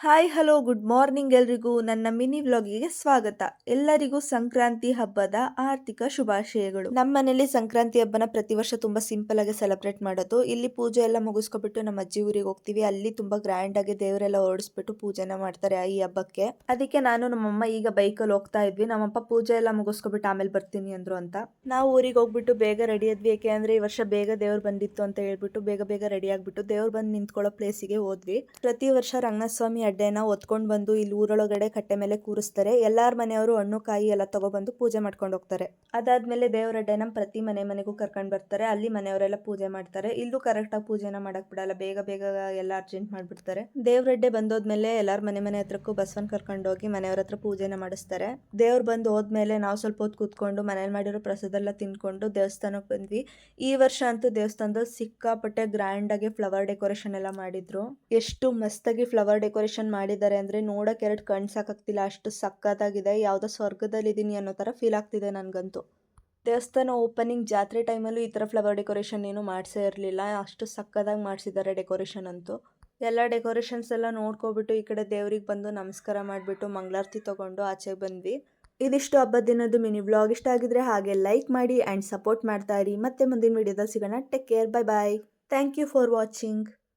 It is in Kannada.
ಹಾಯ್ ಹಲೋ ಗುಡ್ ಮಾರ್ನಿಂಗ್ ಎಲ್ರಿಗೂ ನನ್ನ ಮಿನಿ ವ್ಲಾಗಿಗೆ ಸ್ವಾಗತ. ಎಲ್ಲರಿಗೂ ಸಂಕ್ರಾಂತಿ ಹಬ್ಬದ ಆರ್ಥಿಕ ಶುಭಾಶಯಗಳು. ನಮ್ಮ ಮನೇಲಿ ಸಂಕ್ರಾಂತಿ ಹಬ್ಬನ ಪ್ರತಿ ವರ್ಷ ತುಂಬಾ ಸಿಂಪಲ್ ಆಗಿ ಸೆಲೆಬ್ರೇಟ್ ಮಾಡೋದು. ಇಲ್ಲಿ ಪೂಜೆ ಎಲ್ಲ ಮುಗಿಸ್ಕೊಬಿಟ್ಟು ನಮ್ಮ ಅಜ್ಜಿ ಊರಿಗೆ ಹೋಗ್ತೀವಿ. ಅಲ್ಲಿ ತುಂಬಾ ಗ್ರ್ಯಾಂಡ್ ಆಗಿ ದೇವರೆಲ್ಲ ಓಡಿಸ್ಬಿಟ್ಟು ಪೂಜೆನ ಮಾಡ್ತಾರೆ ಈ ಹಬ್ಬಕ್ಕೆ. ಅದಕ್ಕೆ ನಾನು ನಮ್ಮಮ್ಮ ಈಗ ಬೈಕಲ್ಲಿ ಹೋಗ್ತಾ ಇದ್ವಿ. ನಮ್ಮಪ್ಪ ಪೂಜೆ ಎಲ್ಲ ಮುಗಿಸ್ಕೊಬಿಟ್ಟು ಆಮೇಲೆ ಬರ್ತೀನಿ ಅಂದ್ರು ಅಂತ. ನಾವು ಊರಿಗೆ ಹೋಗ್ಬಿಟ್ಟು ಬೇಗ ರೆಡಿ ಆದ್ವಿ. ಯಾಕೆ ಅಂದ್ರೆ ಈ ವರ್ಷ ಬೇಗ ದೇವ್ರು ಬಂದಿತ್ತು ಅಂತ ಹೇಳ್ಬಿಟ್ಟು ಬೇಗ ಬೇಗ ರೆಡಿ ಆಗ್ಬಿಟ್ಟು ದೇವ್ರು ಬಂದು ನಿಂತ್ಕೊಳ್ಳೋ ಪ್ಲೇಸಿಗೆ ಹೋದ್ವಿ. ಪ್ರತಿ ವರ್ಷ ರಂಗಸ್ವಾಮಿ ಅಡ್ಡೆನ ಹೊತ್ಕೊಂಡ್ ಬಂದು ಇಲ್ಲಿ ಊರೊಳಗಡೆ ಕಟ್ಟೆ ಮೇಲೆ ಕೂರಿಸ್ತಾರೆ. ಎಲ್ಲಾರ ಮನೆಯವರು ಹಣ್ಣು ಕಾಯಿ ಎಲ್ಲ ತಗೊಬಂದು ಪೂಜೆ ಮಾಡ್ಕೊಂಡು ಹೋಗ್ತಾರೆ. ಅದಾದ್ಮೇಲೆ ದೇವರ ಅಡ್ಡೆನ ಪ್ರತಿ ಮನೆಗೂ ಕರ್ಕೊಂಡ್ ಬರ್ತಾರೆ. ಅಲ್ಲಿ ಮನೆಯವರೆಲ್ಲ ಪೂಜೆ ಮಾಡ್ತಾರೆ. ಇಲ್ಲೂ ಕರೆಕ್ಟ್ ಆಗಿ ಪೂಜೆನ ಮಾಡಕ್ ಬಿಡಲ್ಲ, ಬೇಗ ಬೇಗ ಎಲ್ಲ ಅರ್ಜೆಂಟ್ ಮಾಡ್ಬಿಡ್ತಾರೆ. ದೇವ್ರ ಅಡ್ಡೆ ಬಂದೋದ್ಮೇಲೆ ಎಲ್ಲಾರ ಮನೆ ಹತ್ರಕ್ಕೂ ಬಸವನ್ ಕರ್ಕೊಂಡು ಹೋಗಿ ಮನೆಯವ್ರ ಹತ್ರ ಪೂಜೆನ ಮಾಡಿಸ್ತಾರೆ. ದೇವ್ರು ಬಂದು ಹೋದ್ಮೇಲೆ ನಾವು ಸ್ವಲ್ಪ ಹೊತ್ತು ಕೂತ್ಕೊಂಡು ಮನೇಲಿ ಮಾಡಿರೋ ಪ್ರಸಾದ ಎಲ್ಲ ತಿನ್ಕೊಂಡು ದೇವಸ್ಥಾನಕ್ಕೆ ಬಂದ್ವಿ. ಈ ವರ್ಷ ಅಂತೂ ದೇವಸ್ಥಾನದಲ್ಲಿ ಸಿಕ್ಕಾಪಟ್ಟೆ ಗ್ರ್ಯಾಂಡ್ ಆಗಿ ಫ್ಲವರ್ ಡೆಕೋರೇಷನ್ ಎಲ್ಲ ಮಾಡಿದ್ರು. ಎಷ್ಟು ಮಸ್ತಾಗಿ ಫ್ಲವರ್ ಡೆಕೋರೇಷನ್ ಮಾಡಿದ್ದಾರೆ ಅಂದ್ರೆ ನೋಡಕ್ ಎರಡು ಕಣ್ ಸಾಕಾಗ್ತಿಲ್ಲ, ಅಷ್ಟು ಸಕ್ಕತ್ತಾಗಿದೆ. ಯಾವ್ದೋ ಸ್ವರ್ಗದಲ್ಲಿ ಇದೀನಿ ಅನ್ನೋ ತರ ಫೀಲ್ ಆಗ್ತಿದೆ ನನ್ಗಂತೂ. ದೇವಸ್ಥಾನ ಓಪನಿಂಗ್ ಜಾತ್ರೆ ಟೈಮಲ್ಲೂ ಈ ತರ ಫ್ಲವರ್ ಡೆಕೋರೇಷನ್ ಏನು ಮಾಡ್ಸೇ ಇರಲಿಲ್ಲ, ಅಷ್ಟು ಸಕ್ಕತ್ತಾಗಿ ಮಾಡಿಸಿದ್ದಾರೆ ಡೆಕೋರೇಷನ್ ಅಂತೂ. ಎಲ್ಲ ಡೆಕೋರೇಷನ್ಸ್ ಎಲ್ಲ ನೋಡ್ಕೊಬಿಟ್ಟು ಈ ಕಡೆ ದೇವ್ರಿಗೆ ಬಂದು ನಮಸ್ಕಾರ ಮಾಡಿಬಿಟ್ಟು ಮಂಗಳಾರತಿ ತಗೊಂಡು ಆಚೆ ಬಂದ್ವಿ. ಇದಿಷ್ಟು ಹಬ್ಬದ ದಿನದ್ದು ಮಿನಿ ವ್ಲಾಗ್. ಇಷ್ಟ ಆಗಿದ್ರೆ ಹಾಗೆ ಲೈಕ್ ಮಾಡಿ ಆ್ಯಂಡ್ ಸಪೋರ್ಟ್ ಮಾಡ್ತಾ ಇರಿ. ಮತ್ತೆ ಮುಂದಿನ ವಿಡಿಯೋದಲ್ಲಿ ಸಿಗೋಣ. Take care, bye bye. Thank you for watching.